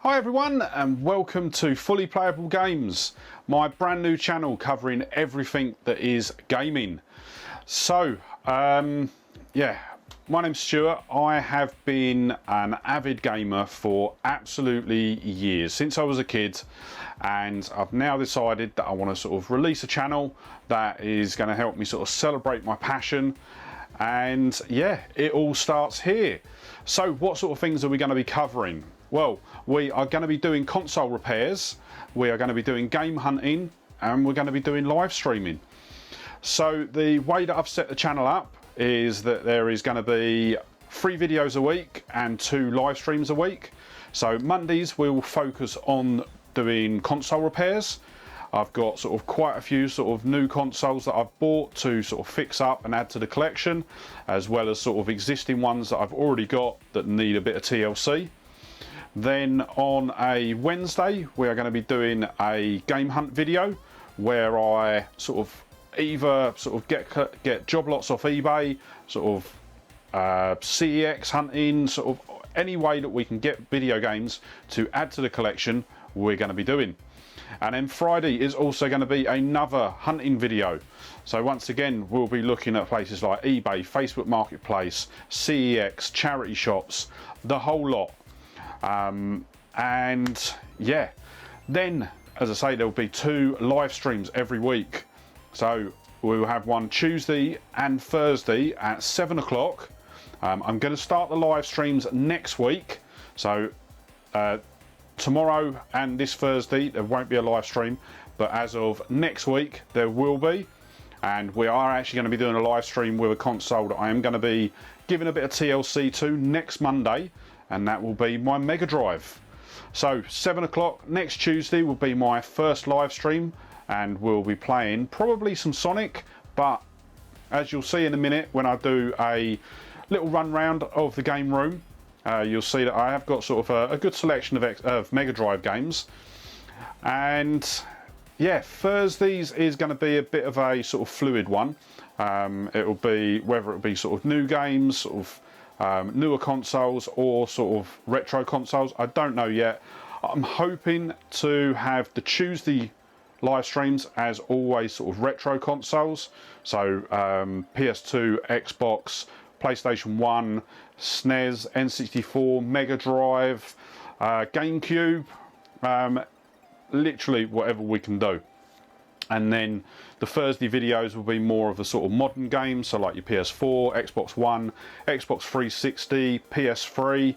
Hi everyone and welcome to Fully Playable Games, my brand new channel covering everything that is gaming. So, yeah, my name's Stuart. I have been an avid gamer for absolutely years, since I was a kid, and I've now decided that I want to sort of release a channel that is going to help me sort of celebrate my passion. And yeah, it all starts here. So what sort of things are we going to be covering? Well, we are going to be doing console repairs, we are going to be doing game hunting, and we're going to be doing live streaming. So the way that I've set the channel up is that there is going to be 3 videos a week and 2 live streams a week. So Mondays we'll focus on doing console repairs. I've got sort of quite a few sort of new consoles that I've bought to sort of fix up and add to the collection, as well as sort of existing ones that I've already got that need a bit of TLC. Then on a Wednesday we are going to be doing a game hunt video where I sort of either sort of get job lots off eBay, sort of CEX hunting, sort of any way that we can get video games to add to the collection we're going to be doing. And then Friday is also going to be another hunting video. So once again we'll be looking at places like eBay, Facebook Marketplace, CEX, charity shops, the whole lot. And yeah, then as I say, there'll be 2 live streams every week. So we'll have one Tuesday and Thursday at 7 o'clock. I'm going to start the live streams next week. So tomorrow and this Thursday there won't be a live stream, but as of next week there will be. And we are actually going to be doing a live stream with a console that I am going to be giving a bit of TLC to next Monday, and that will be my Mega Drive. So 7 o'clock next Tuesday will be my first live stream, and we'll be playing probably some Sonic, but as you'll see in a minute when I do a little run round of the game room, you'll see that I have got sort of a good selection of Mega Drive games. And yeah, Thursdays is going to be a bit of a sort of fluid one. It'll be whether it'll be sort of new games, sort of newer consoles, or sort of retro consoles. I don't know yet. I'm hoping to have the Tuesday live streams as always sort of retro consoles. So PS2, Xbox, PlayStation 1, SNES, N64, Mega Drive, GameCube, literally whatever we can do. And then the Thursday videos will be more of a sort of modern games, so like your PS4, Xbox One, Xbox 360, PS3,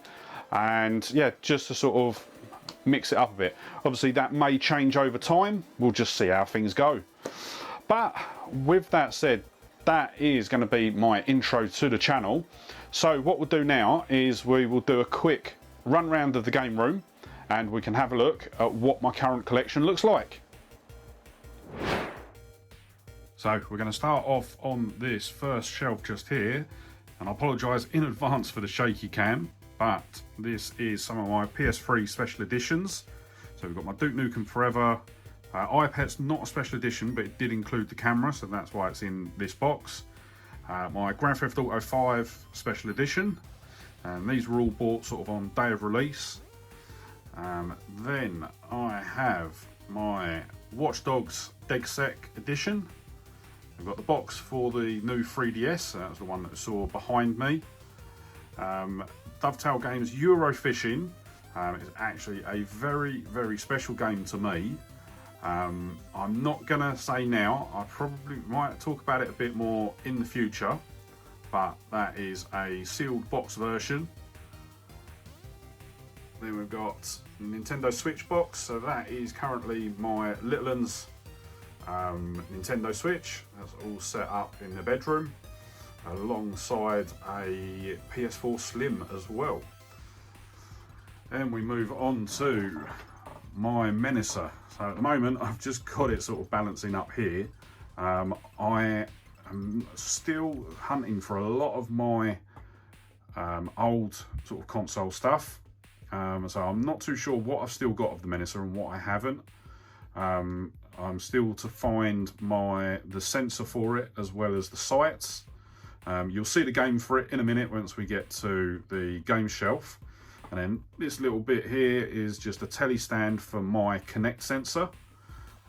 and yeah, just to sort of mix it up a bit. Obviously that may change over time, we'll just see how things go. But with that said, that is going to be my intro to the channel. So what we'll do now is we will do a quick run round of the game room, and we can have a look at what my current collection looks like. So we're going to start off on this first shelf just here, and I apologise in advance for the shaky cam, but this is some of my PS3 special editions. So we've got my Duke Nukem Forever, iPad's not a special edition, but it did include the camera, so that's why it's in this box. My Grand Theft Auto 5 special edition, and these were all bought sort of on day of release. Then I have my Watch Dogs DegSec edition. I've got the box for the new 3DS, that was the one that I saw behind me. Dovetail Games Eurofishing is actually a very, very special game to me. I'm not going to say now, I probably might talk about it a bit more in the future, but that is a sealed box version. Then we've got Nintendo Switch box, so that is currently my little one's Nintendo Switch. That's all set up in the bedroom alongside a PS4 Slim as well. Then we move on to my Menacer. So at the moment I've just got it sort of balancing up here. I am still hunting for a lot of my old sort of console stuff. So I'm not too sure what I've still got of the Menacer and what I haven't. I'm still to find the sensor for it as well as the sights. You'll see the game for it in a minute once we get to the game shelf. And then this little bit here is just a telly stand for my Kinect sensor.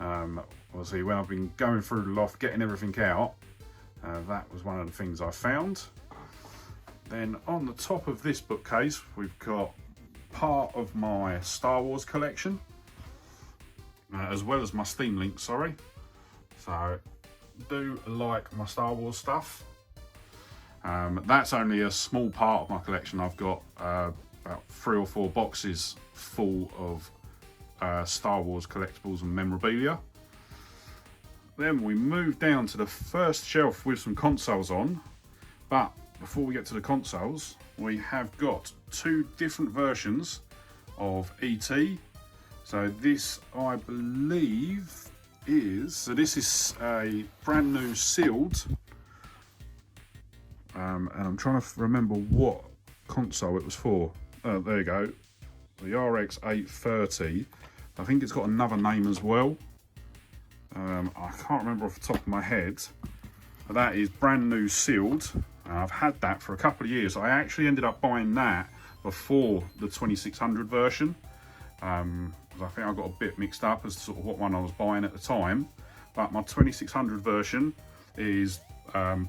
Obviously when I've been going through the loft getting everything out, that was one of the things I found. Then on the top of this bookcase we've got part of my Star Wars collection, as well as my Steam Link, sorry. So I do like my Star Wars stuff. That's only a small part of my collection. I've got about 3 or 4 boxes full of Star Wars collectibles and memorabilia. Then we move down to the first shelf with some consoles on, but before we get to the consoles, we have got 2 different versions of ET. So this, I believe, this is a brand new sealed, and I'm trying to remember what console it was for. There you go, the RX 830. I think it's got another name as well. I can't remember off the top of my head. But that is brand new sealed. I've had that for a couple of years. I actually ended up buying that before the 2600 version. I think I got a bit mixed up as to sort of what one I was buying at the time. But my 2600 version is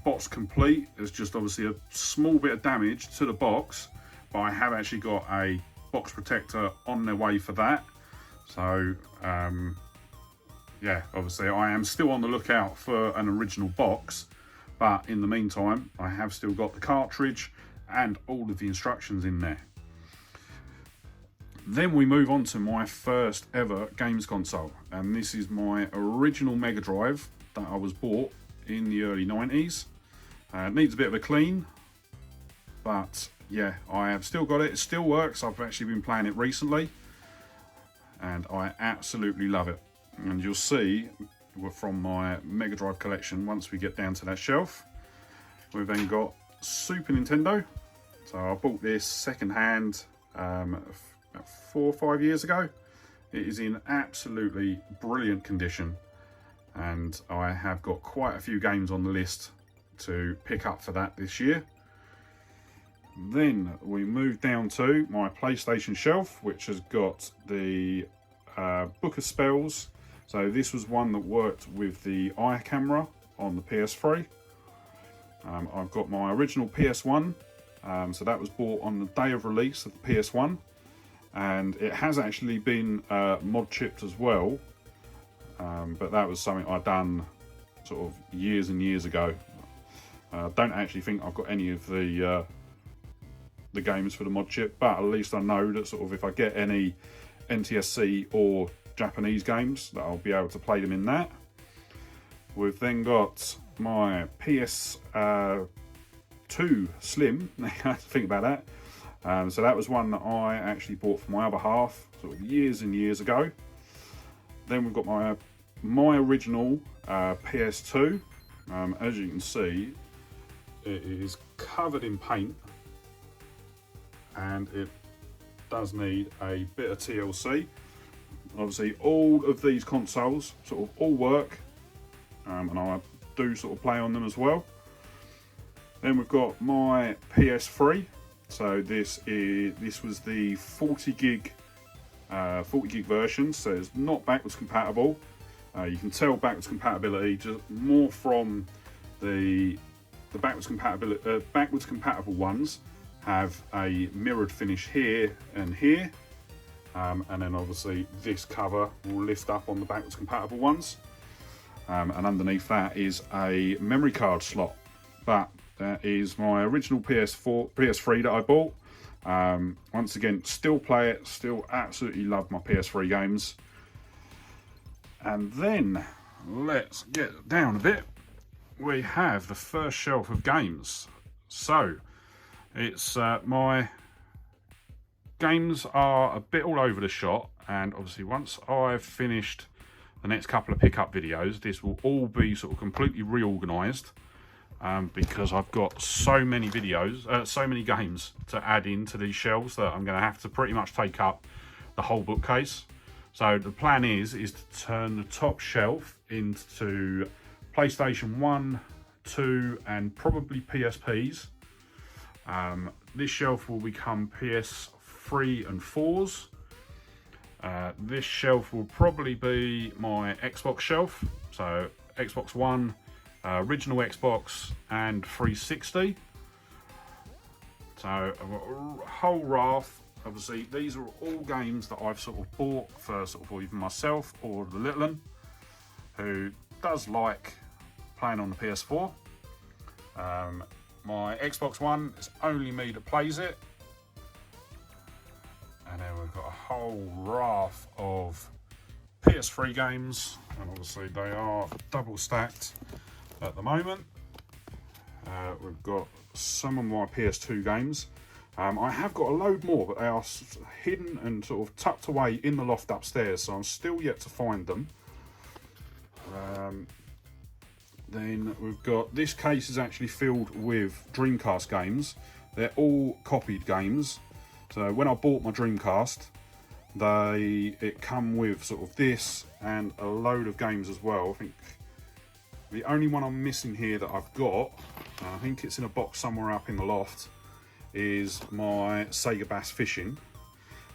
box complete. There's just obviously a small bit of damage to the box, but I have actually got a box protector on their way for that. So yeah, obviously I am still on the lookout for an original box, but in the meantime I have still got the cartridge and all of the instructions in there. Then we move on to my first ever games console, and this is my original Mega Drive that I was bought in the early 90s. It needs a bit of a clean, but yeah, I have still got it. It still works. I've actually been playing it recently and I absolutely love it. And you'll see from my Mega Drive collection, once we get down to that shelf, we've then got Super Nintendo. So I bought this second hand about 4 or 5 years ago. It is in absolutely brilliant condition, and I have got quite a few games on the list to pick up for that this year. Then we move down to my PlayStation shelf, which has got the Book of Spells. So this was one that worked with the eye camera on the PS3. I've got my original PS1, so that was bought on the day of release of the PS1, and it has actually been mod chipped as well, but that was something I'd done sort of years and years ago. Don't actually think I've got any of the games for the mod chip, but at least I know that sort of if I get any NTSC or Japanese games, that I'll be able to play them in that. We've then got my PS2 Slim. I have to think about that. So that was one that I actually bought for my other half sort of years and years ago. Then we've got my original PS2. As you can see, it is covered in paint and it does need a bit of TLC. Obviously all of these consoles sort of all work, and I do sort of play on them as well. Then we've got my PS3. So this was the 40 gig version, so it's not backwards compatible. You can tell backwards compatibility just more from the backwards compatible ones have a mirrored finish here and here. And then obviously this cover will lift up on the backwards compatible ones, and underneath that is a memory card slot. But that is my original PS3 that I bought. Once again, still play it, still absolutely love my PS3 games. And then let's get down a bit. We have the first shelf of games. So it's my games are a bit all over the shop, and obviously once I've finished the next couple of pickup videos, this will all be sort of completely reorganized, because I've got so many videos, so many games to add into these shelves that I'm going to have to pretty much take up the whole bookcase. So the plan is to turn the top shelf into PlayStation 1, 2 and probably PSPs. This shelf will become PS4 3 and 4s. This shelf will probably be my Xbox shelf, so Xbox One, original Xbox and 360. So I've got a whole raft. Obviously these are all games that I've sort of bought for sort of either myself or the little one, who does like playing on the PS4. My Xbox One, it's only me that plays it. And then we've got a whole raft of PS3 games, and obviously they are double stacked at the moment. We've got some of my PS2 games. I have got a load more, but they are hidden and sort of tucked away in the loft upstairs, so I'm still yet to find them. Then we've got, this case is actually filled with Dreamcast games. They're all copied games. So when I bought my Dreamcast, it come with sort of this and a load of games as well. I think the only one I'm missing here that I've got, I think it's in a box somewhere up in the loft, is my Sega Bass Fishing.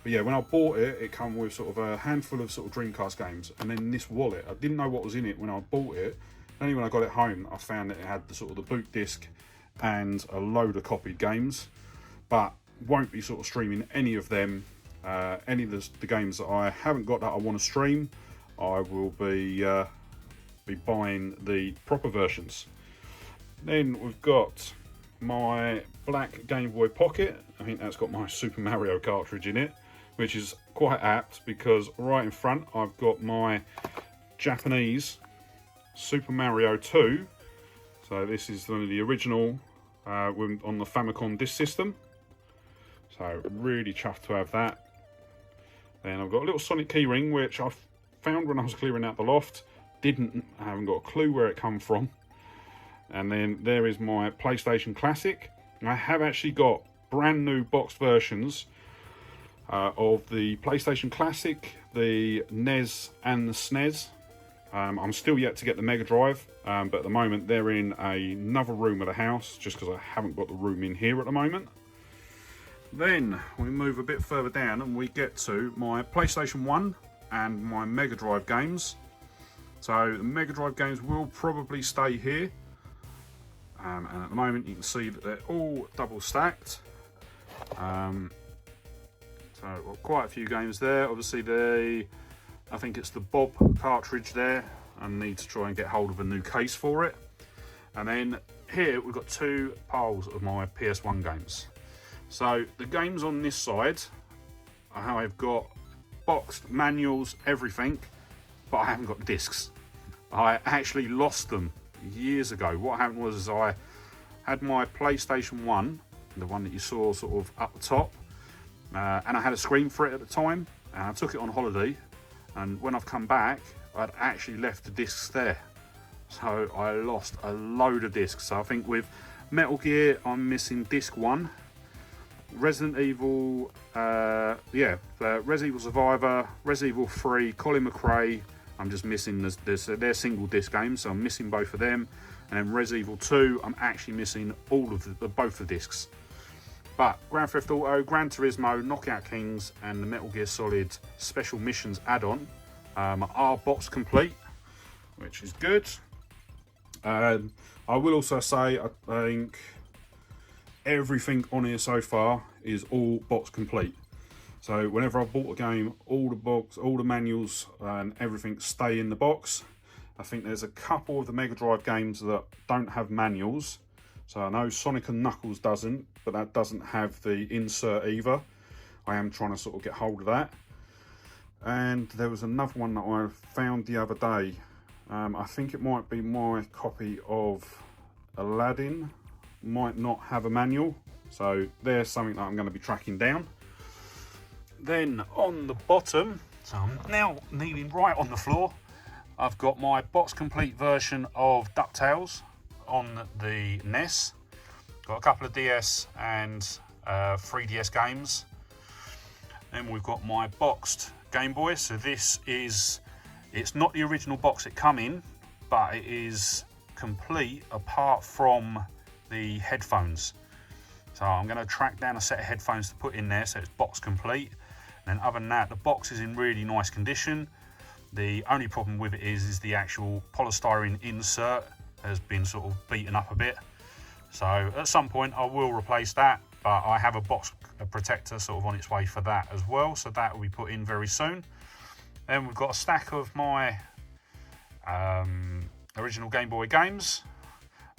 But yeah, when I bought it, it come with sort of a handful of sort of Dreamcast games, and then this wallet. I didn't know what was in it when I bought it. Only when I got it home, I found that it had the sort of the boot disc and a load of copied games, but won't be sort of streaming any of them. Any of the games that I haven't got that I want to stream, I will be buying the proper versions. Then we've got my black Game Boy Pocket. I think that's got my Super Mario cartridge in it, which is quite apt because right in front I've got my Japanese Super Mario 2. So this is one of the original on the Famicom disk system. So really chuffed to have that. Then I've got a little Sonic keyring, which I found when I was clearing out the loft. I haven't got a clue where it come from. And then there is my PlayStation Classic. I have actually got brand new boxed versions of the PlayStation Classic, the NES and the SNES. I'm still yet to get the Mega Drive, but at the moment they're in another room of the house, just because I haven't got the room in here at the moment. Then we move a bit further down and we get to my PlayStation 1 and my Mega Drive games. So the Mega Drive games will probably stay here. And at the moment you can see that they're all double stacked. So got quite a few games there. Obviously I think it's the Bob cartridge there. I need to try and get hold of a new case for it. And then here we've got two piles of my PS1 games. So the games on this side, I've got boxed manuals, everything, but I haven't got the discs. I actually lost them years ago. What happened was I had my PlayStation 1, the one that you saw sort of up the top, and I had a screen for it at the time, and I took it on holiday, and when I've come back, I'd actually left the discs there. So I lost a load of discs. So I think with Metal Gear, I'm missing disc 1. Resident Evil, Resident Evil Survivor, Resident Evil 3, Colin McRae, I'm just missing they're single disc games, so I'm missing both of them. And then Resident Evil 2, I'm actually missing all of both the discs. But Grand Theft Auto, Gran Turismo, Knockout Kings, and the Metal Gear Solid Special Missions add-on are box complete, which is good. I will also say, I think everything on here so far is all box complete. So whenever I've bought a game, all the manuals and everything stay in the box. I think there's a couple of the Mega Drive games that don't have manuals. So I know Sonic and Knuckles doesn't, but that doesn't have the insert either. I am trying to sort of get hold of that. And there was another one that I found the other day. I think it might be my copy of Aladdin. Might not have a manual. So there's something that I'm going to be tracking down. Then on the bottom, so I'm now kneeling right on the floor, I've got my box complete version of DuckTales on the NES. Got a couple of DS and 3DS games. Then we've got my boxed Game Boy. So it's not the original box it come in, but it is complete apart from the headphones. So I'm going to track down a set of headphones to put in there so it's box complete. And then other than that, the box is in really nice condition. The only problem with it is the actual polystyrene insert has been sort of beaten up a bit. So at some point I will replace that, but I have a box protector sort of on its way for that as well. So that will be put in very soon. Then we've got a stack of my original Game Boy games.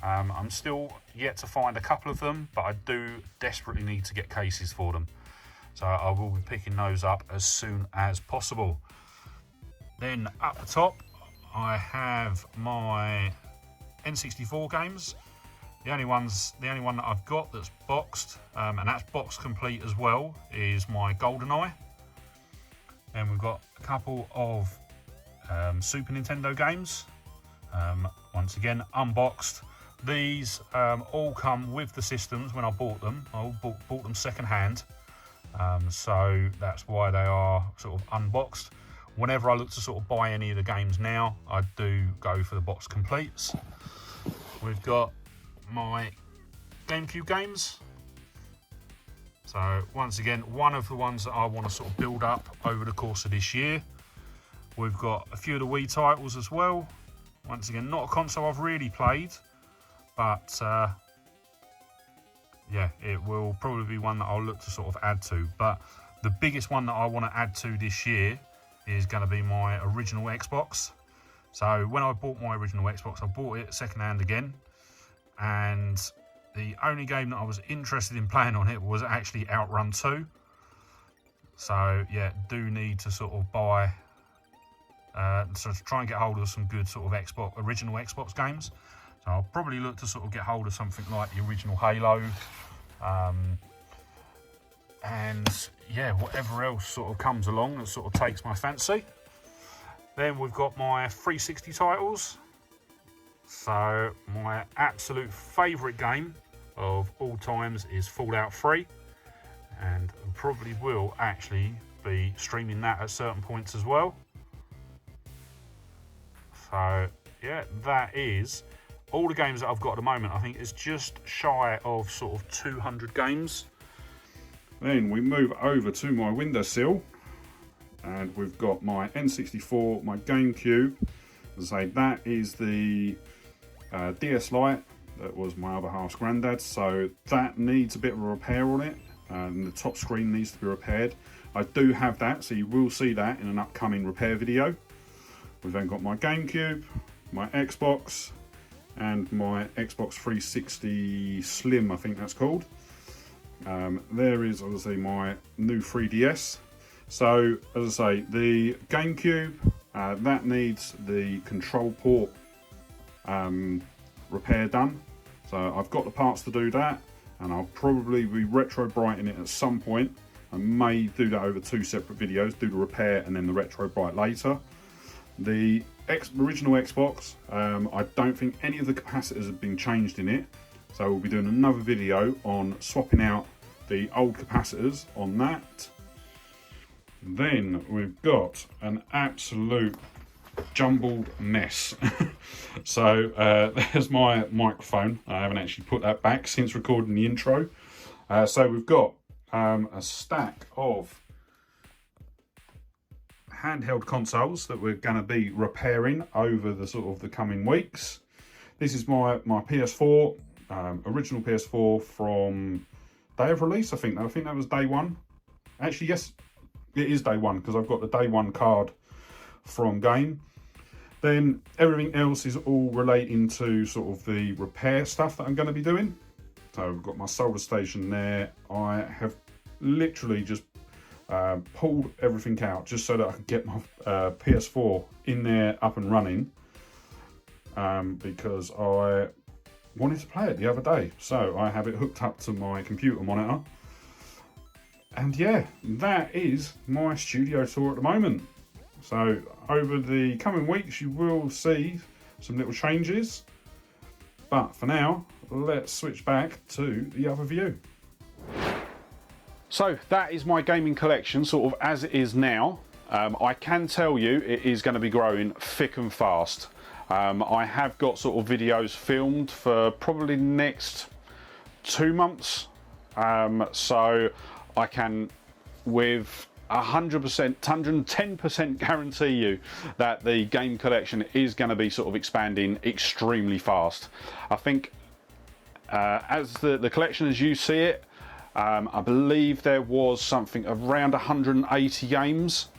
I'm still yet to find a couple of them, but I do desperately need to get cases for them. So I will be picking those up as soon as possible. Then up the top, I have my N64 games. The only one that I've got that's boxed, and that's box complete as well, is my GoldenEye. Then we've got a couple of Super Nintendo games, once again unboxed. These all come with the systems when I bought them. I bought them second hand, so that's why they are sort of unboxed. Whenever I look to sort of buy any of the games now, I do go for the box completes. We've got my GameCube games. So once again, one of the ones that I want to sort of build up over the course of this year. We've got a few of the Wii titles as well. Once again, not a console I've really played, but yeah, it will probably be one that I'll look to sort of add to. But the biggest one that I want to add to this year is going to be my original Xbox. So when I bought my original Xbox, I bought it secondhand again, and the only game that I was interested in playing on it was actually Outrun 2. So yeah, do need to sort of buy, so to try and get hold of some good sort of original Xbox games. So I'll probably look to sort of get hold of something like the original Halo, and yeah, whatever else sort of comes along that sort of takes my fancy. Then we've got my 360 titles. So my absolute favourite game of all times is Fallout 3, and I probably will actually be streaming that at certain points as well. So yeah, that is all the games that I've got at the moment. I think it's just shy of sort of 200 games. Then we move over to my windowsill, and we've got my N64, my GameCube. As I say, that is the DS Lite that was my other half's granddad, so that needs a bit of a repair on it, and the top screen needs to be repaired. I do have that, so you will see that in an upcoming repair video. We've then got my GameCube, my Xbox, and my Xbox 360 Slim, I think that's called. There is obviously my new 3DS. So as I say, the GameCube, that needs the control port repair done. So I've got the parts to do that, and I'll probably be retro brighting it at some point. I may do that over 2 separate videos, do the repair and then the retro bright later. The original Xbox, I don't think any of the capacitors have been changed in it, so we'll be doing another video on swapping out the old capacitors on that. Then we've got an absolute jumbled mess. So there's my microphone. I haven't actually put that back since recording the intro. So we've got a stack of handheld consoles that we're going to be repairing over the sort of the coming weeks. This is my PS4, original PS4 from day of release. I think that was day one. Actually, yes, it is day one, because I've got the day one card from game. Then everything else is all relating to sort of the repair stuff that I'm going to be doing. So I've got my solder station there. I have literally just pulled everything out just so that I could get my PS4 in there up and running, because I wanted to play it the other day. So I have it hooked up to my computer monitor. And yeah, that is my studio tour at the moment. So over the coming weeks you will see some little changes, but for now let's switch back to the other view. So that is my gaming collection sort of as it is now. I can tell you it is going to be growing thick and fast. I have got sort of videos filmed for probably the next 2 months, so I can with 100%, 110% guarantee you that the game collection is going to be sort of expanding extremely fast. I think as the collection as you see it, I believe there was something around 180 games,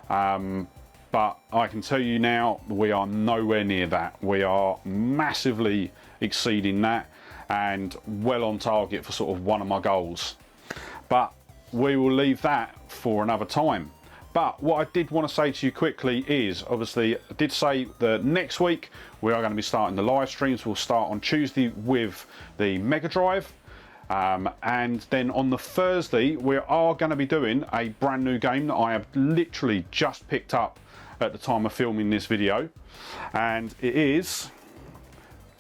but I can tell you now we are nowhere near that. We are massively exceeding that and well on target for sort of one of my goals. But we will leave that for another time. But what I did want to say to you quickly is, obviously I did say that next week we are going to be starting the live streams. We'll start on Tuesday with the Mega Drive, and then on the Thursday we are going to be doing a brand new game that I have literally just picked up at the time of filming this video, and it is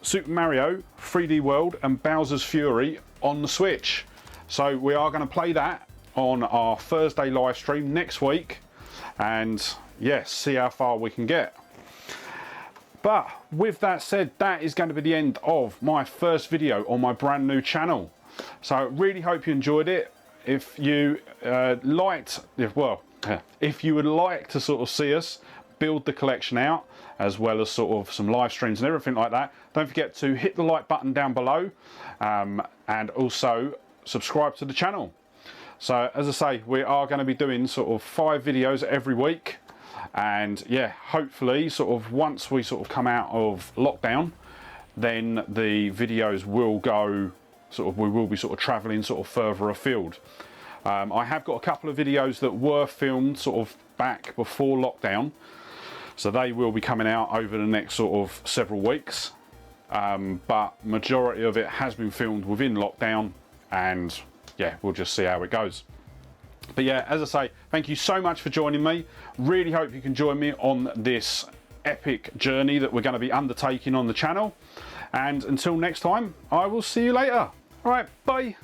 Super Mario 3D World and Bowser's Fury on the Switch. So we are going to play that on our Thursday live stream next week, and yes, see how far we can get. But with that said, that is going to be the end of my first video on my brand new channel. So I really hope you enjoyed it. If you if you would like to sort of see us build the collection out, as well as sort of some live streams and everything like that, don't forget to hit the like button down below, and also subscribe to the channel. So as I say, we are going to be doing sort of 5 videos every week, and yeah, hopefully sort of once we sort of come out of lockdown, then the videos will go sort of, we will be sort of traveling sort of further afield. I have got a couple of videos that were filmed sort of back before lockdown, so they will be coming out over the next sort of several weeks, but majority of it has been filmed within lockdown, and yeah, we'll just see how it goes. But yeah, as I say, thank you so much for joining me. Really hope you can join me on this epic journey that we're going to be undertaking on the channel, and until next time, I will see you later. All right, bye.